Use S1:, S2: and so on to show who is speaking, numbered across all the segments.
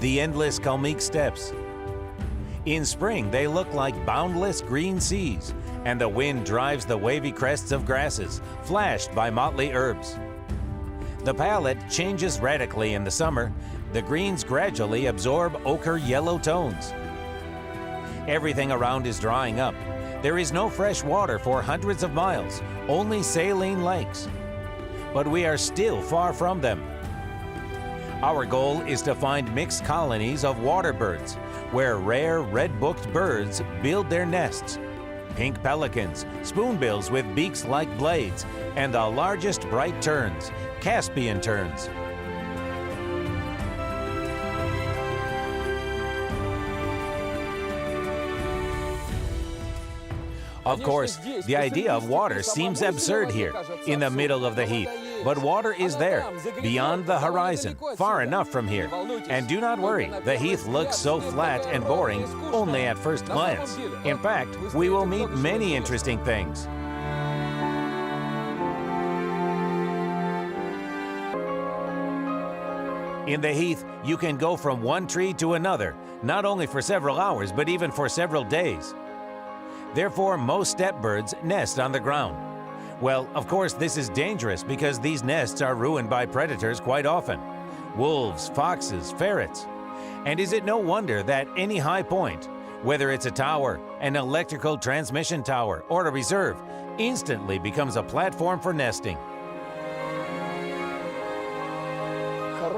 S1: the endless Kalmyk steppes. In spring, they look like boundless green seas, and the wind drives the wavy crests of grasses, flashed by motley herbs. The palette changes radically in the summer. The greens gradually absorb ochre yellow tones. Everything around is drying up. There is no fresh water for hundreds of miles, only saline lakes. But we are still far from them. Our goal is to find mixed colonies of waterbirds, where rare red-booked birds build their nests. Pink pelicans, spoonbills with beaks like blades, and the largest bright terns, Caspian terns. Of course, the idea of water seems absurd here, in the middle of the heath. But water is there, beyond the horizon, far enough from here. And do not worry, the heath looks so flat and boring only at first glance. In fact, we will meet many interesting things. In the heath, you can go from one tree to another, not only for several hours, but even for several days. Therefore, most steppe birds nest on the ground. Well, of course, this is dangerous because these nests are ruined by predators quite often. Wolves, foxes, ferrets. And is it no wonder that any high point, whether it's a tower, an electrical transmission tower, or a reserve, instantly becomes a platform for nesting.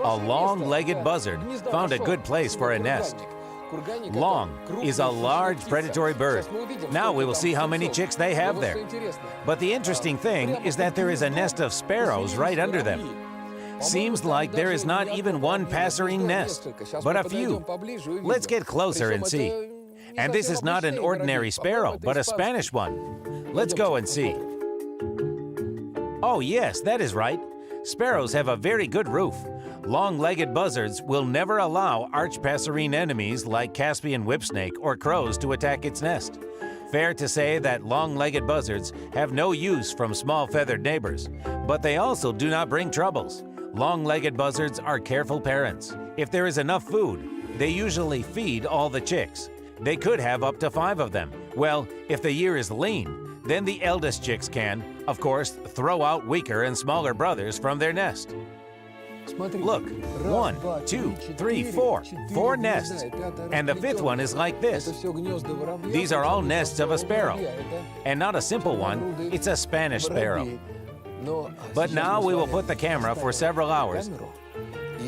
S1: A long-legged buzzard found a good place for a nest. Long is a large predatory bird. Now we will see how many chicks they have there. But the interesting thing is that there is a nest of sparrows right under them. Seems like there is not even one passerine nest, but a few. Let's get closer and see. And this is not an ordinary sparrow, but a Spanish one. Let's go and see. Oh yes, that is right. Sparrows have a very good roof. Long-legged buzzards will never allow arch-passerine enemies like Caspian whipsnake or crows to attack its nest. Fair to say that long-legged buzzards have no use from small feathered neighbors, but they also do not bring troubles. Long-legged buzzards are careful parents. If there is enough food, they usually feed all the chicks. They could have up to 5 of them. Well, if the year is lean, then the eldest chicks can, of course, throw out weaker and smaller brothers from their nest. Look, 1, 2, 3, 4. 4 nests. And the 5th one is like this. These are all nests of a sparrow. And not a simple one, it's a Spanish sparrow. But now we will put the camera for several hours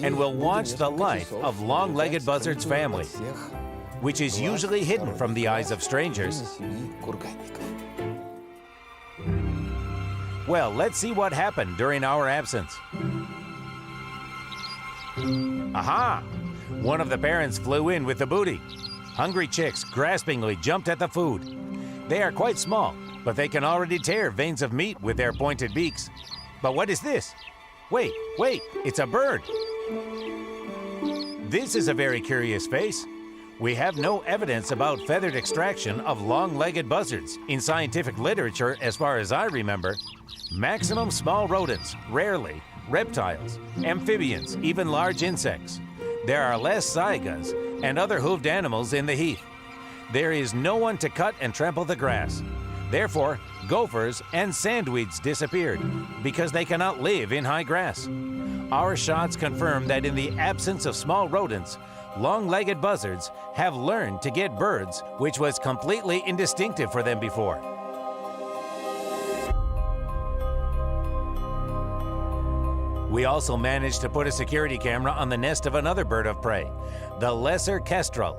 S1: and we'll watch the life of long-legged buzzard's family, which is usually hidden from the eyes of strangers. Well, let's see what happened during our absence. Aha! One of the parents flew in with the booty. Hungry chicks graspingly jumped at the food. They are quite small, but they can already tear veins of meat with their pointed beaks. But what is this? Wait, it's a bird. This is a very curious face. We have no evidence about feathered extraction of long-legged buzzards in scientific literature as far as I remember. Maximum small rodents, rarely reptiles, amphibians, even large insects. There are less saigas and other hoofed animals in the heath. There is no one to cut and trample the grass. Therefore, gophers and sandweeds disappeared because they cannot live in high grass. Our shots confirm that in the absence of small rodents, long-legged buzzards have learned to get birds, which was completely indistinctive for them before. We also managed to put a security camera on the nest of another bird of prey, the lesser kestrel.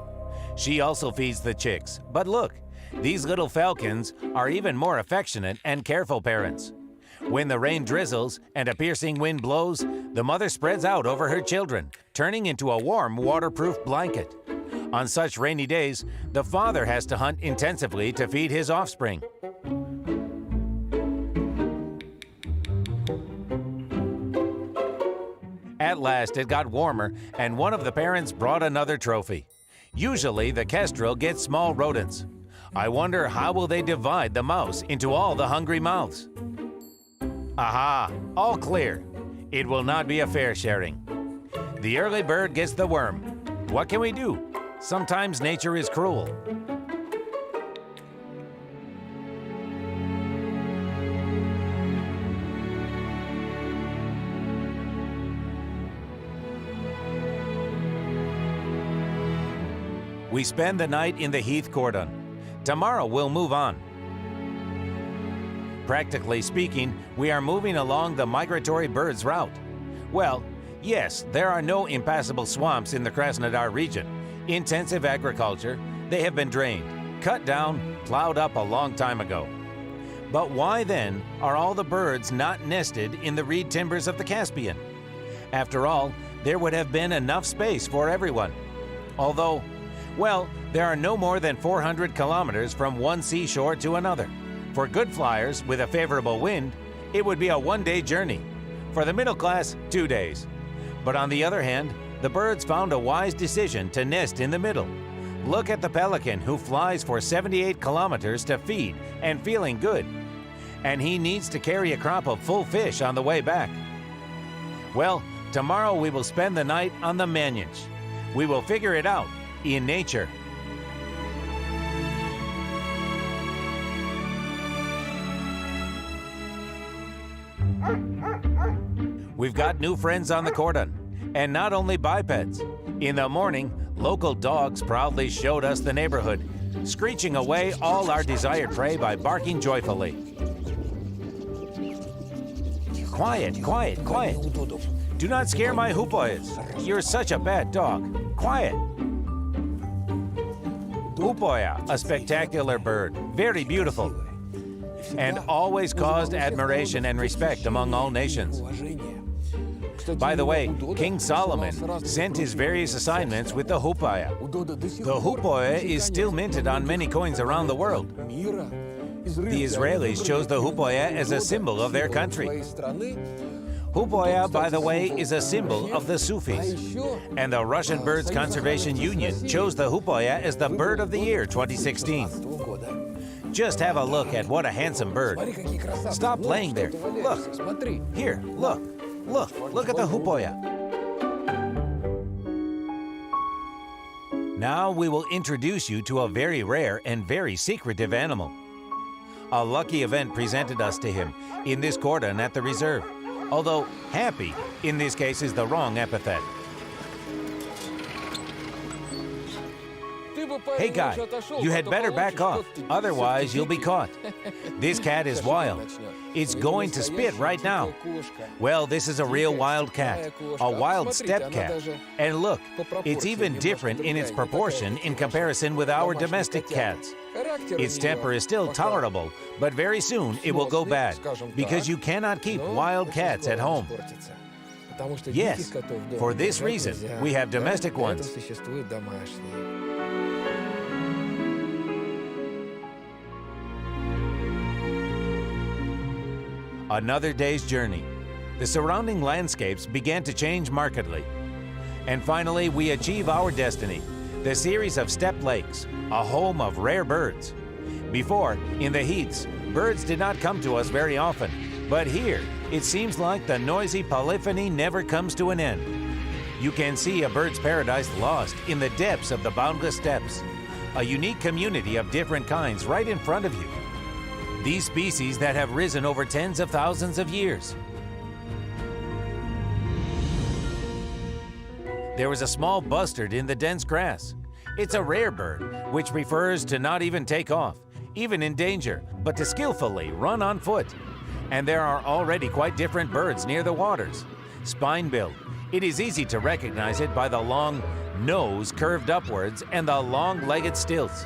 S1: She also feeds the chicks, but look, these little falcons are even more affectionate and careful parents. When the rain drizzles and a piercing wind blows, the mother spreads out over her children, turning into a warm, waterproof blanket. On such rainy days, the father has to hunt intensively to feed his offspring. At last, it got warmer, and one of the parents brought another trophy. Usually, the kestrel gets small rodents. I wonder how will they divide the mouse into all the hungry mouths? Aha! All clear. It will not be a fair sharing. The early bird gets the worm. What can we do? Sometimes nature is cruel. We spend the night in the heath cordon. Tomorrow we'll move on. Practically speaking, we are moving along the migratory birds' route. Well, yes, there are no impassable swamps in the Krasnodar region. Intensive agriculture, they have been drained, cut down, plowed up a long time ago. But why then are all the birds not nested in the reed timbers of the Caspian? After all, there would have been enough space for everyone. Although, well, there are no more than 400 kilometers from one seashore to another. For good flyers with a favorable wind, it would be a one-day journey. For the middle class, 2 days. But on the other hand, the birds found a wise decision to nest in the middle. Look at the pelican who flies for 78 kilometers to feed and feeling good. And he needs to carry a crop of full fish on the way back. Well, tomorrow we will spend the night on the Manych. We will figure it out in nature. We've got new friends on the cordon, and not only bipeds. In the morning, local dogs proudly showed us the neighborhood, screeching away all our desired prey by barking joyfully. Quiet, quiet, quiet. Do not scare my hupoyas. You're such a bad dog. Quiet. Hupoya, a spectacular bird, very beautiful, and always caused admiration and respect among all nations. By the way, King Solomon sent his various assignments with the hupoya. The hupoya is still minted on many coins around the world. The Israelis chose the hupoya as a symbol of their country. Hupoya, by the way, is a symbol of the Sufis. And the Russian Birds Conservation Union chose the hupoya as the Bird of the Year 2016. Just have a look at what a handsome bird. Stop playing there. Look. Here, look. Look at the hupoya. Now we will introduce you to a very rare and very secretive animal. A lucky event presented us to him in this cordon at the reserve. Although happy, in this case, is the wrong epithet. Hey guy, you had better back off, otherwise you'll be caught. This cat is wild. It's going to spit right now. Well, this is a real wild cat, a wild steppe cat. And look, it's even different in its proportion in comparison with our domestic cats. Its temper is still tolerable, but very soon it will go bad, because you cannot keep wild cats at home. Yes, for this reason, we have domestic ones. Another day's journey. The surrounding landscapes began to change markedly. And finally, we achieve our destiny, the series of steppe lakes, a home of rare birds. Before, in the heaths, birds did not come to us very often, but here, it seems like the noisy polyphony never comes to an end. You can see a bird's paradise lost in the depths of the boundless steppes, a unique community of different kinds right in front of you. These species that have risen over tens of thousands of years. There is a small bustard in the dense grass. It's a rare bird, which prefers to not even take off, even in danger, but to skillfully run on foot. And there are already quite different birds near the waters. Spine-billed. It is easy to recognize it by the long nose curved upwards and the long-legged stilts.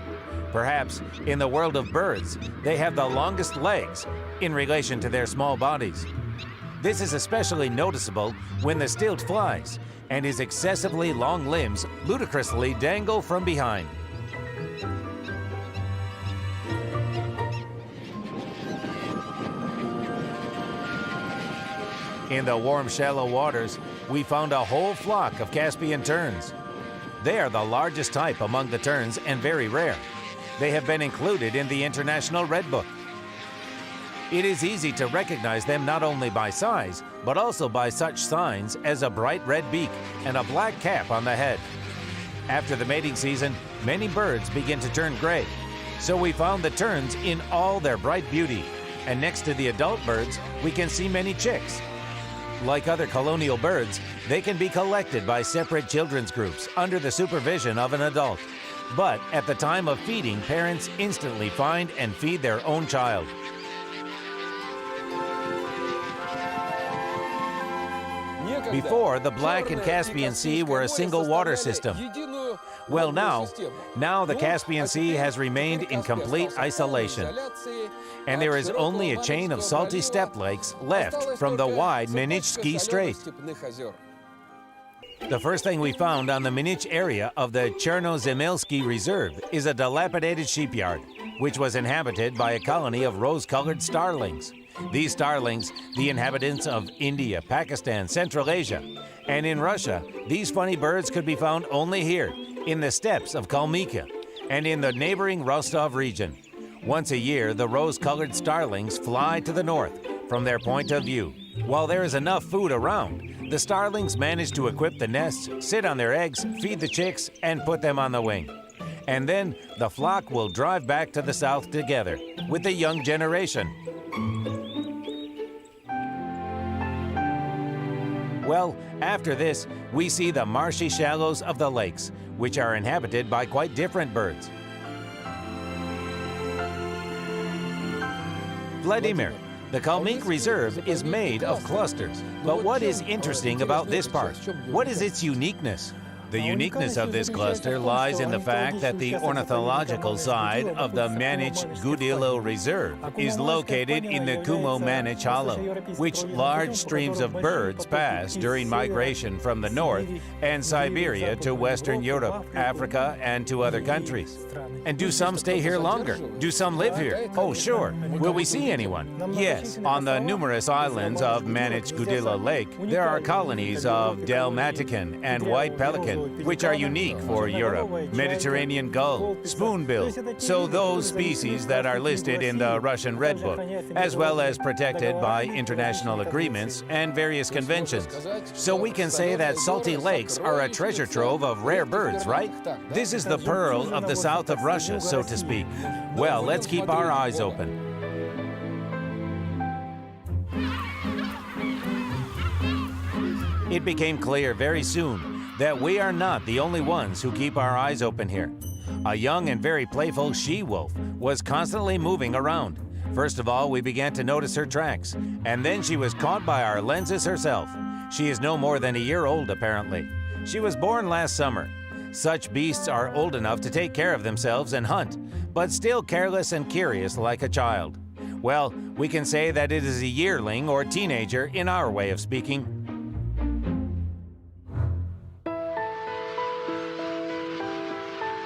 S1: Perhaps, in the world of birds, they have the longest legs in relation to their small bodies. This is especially noticeable when the stilt flies, and his excessively long limbs ludicrously dangle from behind. In the warm, shallow waters, we found a whole flock of Caspian terns. They are the largest type among the terns and very rare. They have been included in the International Red Book. It is easy to recognize them not only by size, but also by such signs as a bright red beak and a black cap on the head. After the mating season, many birds begin to turn gray. So we found the terns in all their bright beauty. And next to the adult birds, we can see many chicks. Like other colonial birds, they can be collected by separate children's groups under the supervision of an adult. But at the time of feeding, parents instantly find and feed their own child. Before, the Black and Caspian Sea were a single water system. Well, now the Caspian Sea has remained in complete isolation. And there is only a chain of salty steppe lakes left from the wide Manych Strait. The first thing we found on the Manych area of the Chernozemelsky Reserve is a dilapidated sheepyard, which was inhabited by a colony of rose-colored starlings. These starlings, the inhabitants of India, Pakistan, Central Asia, and in Russia, these funny birds could be found only here, in the steppes of Kalmykia, and in the neighboring Rostov region. Once a year, the rose-colored starlings fly to the north from their point of view. While there is enough food around, the starlings manage to equip the nests, sit on their eggs, feed the chicks, and put them on the wing. And then the flock will drive back to the south together with the young generation. Well, after this, we see the marshy shallows of the lakes, which are inhabited by quite different birds. Vladimir, the Kalmyk Reserve is made of clusters. But what is interesting about this part? What is its uniqueness? The uniqueness of this cluster lies in the fact that the ornithological side of the Manych Gudilo Reserve is located in the Kumo-Manych Hollow, which large streams of birds pass during migration from the north and Siberia to Western Europe, Africa, and to other countries. And do some stay here longer? Do some live here? Oh, sure. Will we see anyone? Yes. On the numerous islands of Manych Gudilo Lake, there are colonies of Dalmatican and white pelican, which are unique for Europe, Mediterranean gull, spoonbills, so those species that are listed in the Russian Red Book, as well as protected by international agreements and various conventions. So we can say that salty lakes are a treasure trove of rare birds, right? This is the pearl of the south of Russia, so to speak. Well, let's keep our eyes open. It became clear very soon that we are not the only ones who keep our eyes open here. A young and very playful she-wolf was constantly moving around. First of all, we began to notice her tracks, and then she was caught by our lenses herself. She is no more than a year old, apparently. She was born last summer. Such beasts are old enough to take care of themselves and hunt, but still careless and curious like a child. Well, we can say that it is a yearling or teenager in our way of speaking.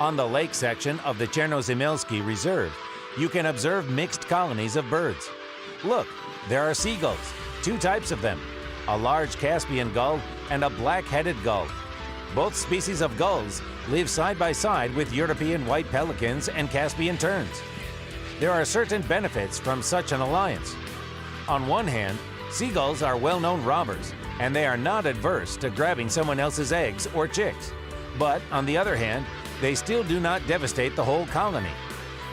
S1: On the lake section of the Chernozemelsky Reserve, you can observe mixed colonies of birds. Look, there are seagulls, two types of them, a large Caspian gull and a black-headed gull. Both species of gulls live side by side with European white pelicans and Caspian terns. There are certain benefits from such an alliance. On one hand, seagulls are well-known robbers, and they are not adverse to grabbing someone else's eggs or chicks. But on the other hand, they still do not devastate the whole colony.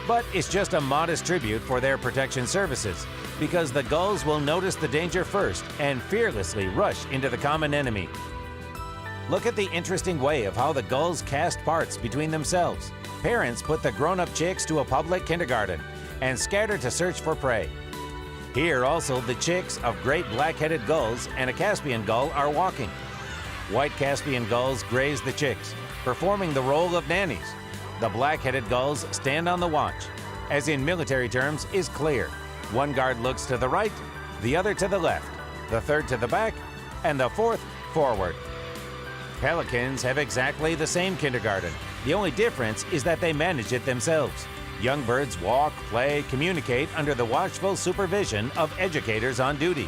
S1: But it's just a modest tribute for their protection services, because the gulls will notice the danger first and fearlessly rush into the common enemy. Look at the interesting way of how the gulls cast parts between themselves. Parents put the grown-up chicks to a public kindergarten and scatter to search for prey. Here also the chicks of great black-headed gulls and a Caspian gull are walking. White Caspian gulls graze the chicks, performing the role of nannies. The black-headed gulls stand on the watch, as in military terms is clear. One guard looks to the right, the other to the left, the third to the back, and the fourth forward. Pelicans have exactly the same kindergarten. The only difference is that they manage it themselves. Young birds walk, play, communicate under the watchful supervision of educators on duty.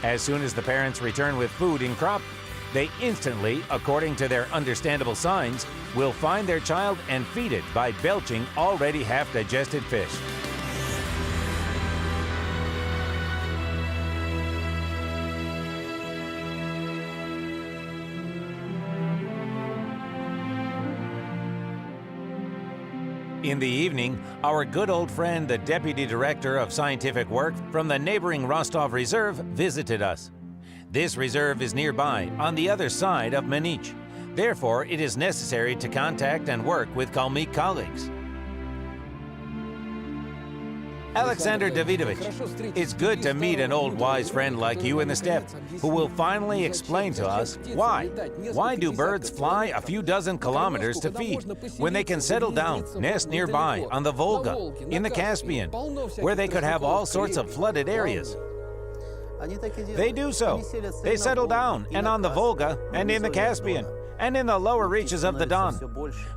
S1: As soon as the parents return with food in crop, they instantly, according to their understandable signs, will find their child and feed it by belching already half-digested fish. In the evening, our good old friend, the Deputy Director of Scientific Work from the neighboring Rostov Reserve, visited us. This reserve is nearby, on the other side of Manych. Therefore, it is necessary to contact and work with Kalmyk colleagues. Alexander Davidovich, it's good to meet an old wise friend like you in the steppe, who will finally explain to us why. Why do birds fly a few dozen kilometers to feed when they can settle down, nest nearby, on the Volga, in the Caspian, where they could have all sorts of flooded areas? They do so. They settle down, and on the Volga, and in the Caspian, and in the lower reaches of the Don.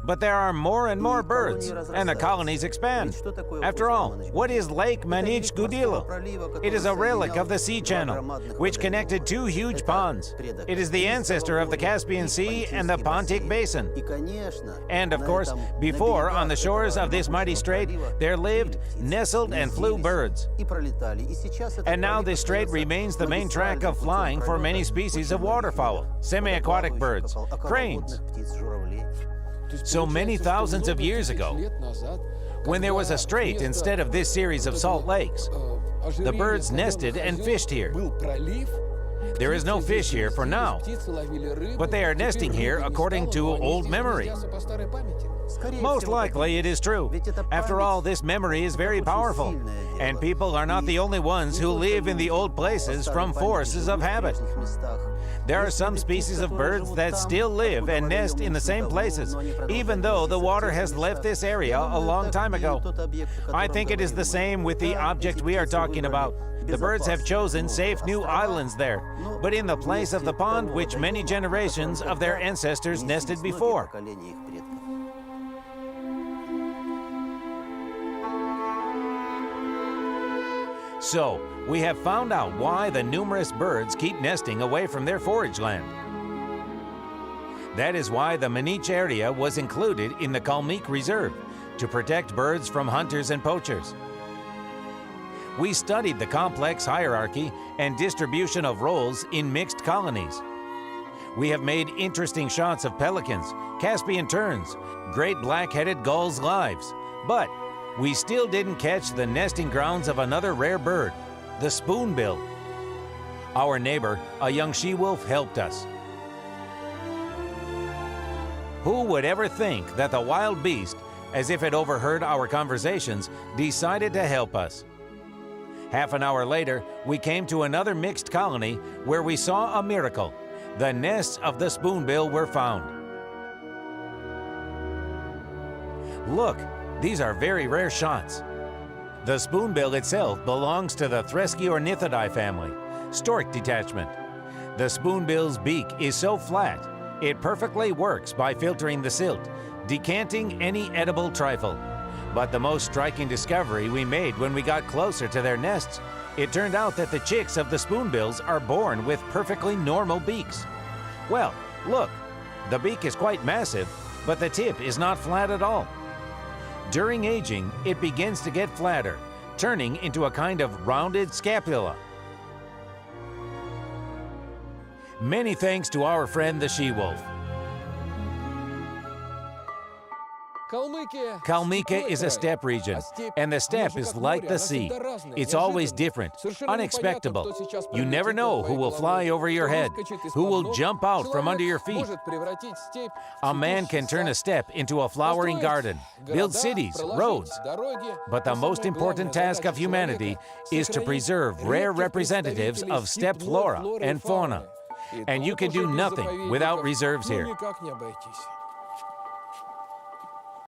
S1: But there are more and more birds, and the colonies expand. After all, what is Lake Manych Gudilo? It is a relic of the sea channel, which connected two huge ponds. It is the ancestor of the Caspian Sea and the Pontic Basin. And of course, before, on the shores of this mighty strait, there lived, nestled, and flew birds. And now this strait remains the main track of flying for many species of waterfowl, semi-aquatic birds, cranes. So many thousands of years ago, when there was a strait instead of this series of salt lakes, the birds nested and fished here. There is no fish here for now, but they are nesting here according to old memory. Most likely it is true. After all, this memory is very powerful, and people are not the only ones who live in the old places from forces of habit. There are some species of birds that still live and nest in the same places, even though the water has left this area a long time ago. I think it is the same with the object we are talking about. The birds have chosen safe new islands there, but in the place of the pond which many generations of their ancestors nested before. So, we have found out why the numerous birds keep nesting away from their forage land. That is why the Manych area was included in the Kalmyk Reserve, to protect birds from hunters and poachers. We studied the complex hierarchy and distribution of roles in mixed colonies. We have made interesting shots of pelicans, Caspian terns, great black-headed gulls' lives, but we still didn't catch the nesting grounds of another rare bird, the spoonbill. Our neighbor, a young she-wolf, helped us. Who would ever think that the wild beast, as if it overheard our conversations, decided to help us? Half an hour later, we came to another mixed colony where we saw a miracle. The nests of the spoonbill were found. Look, these are very rare shots. The spoonbill itself belongs to the Threskiornithidae family, stork detachment. The spoonbill's beak is so flat, it perfectly works by filtering the silt, decanting any edible trifle. But the most striking discovery we made when we got closer to their nests, it turned out that the chicks of the spoonbills are born with perfectly normal beaks. Well, look, the beak is quite massive, but the tip is not flat at all. During aging, it begins to get flatter, turning into a kind of rounded scapula. Many thanks to our friend the she-wolf. Kalmykia is a steppe region, and the steppe is like the sea. It's always different, unexpectable. You never know who will fly over your head, who will jump out from under your feet. A man can turn a steppe into a flowering garden, build cities, roads. But the most important task of humanity is to preserve rare representatives of steppe flora and fauna. And you can do nothing without reserves here.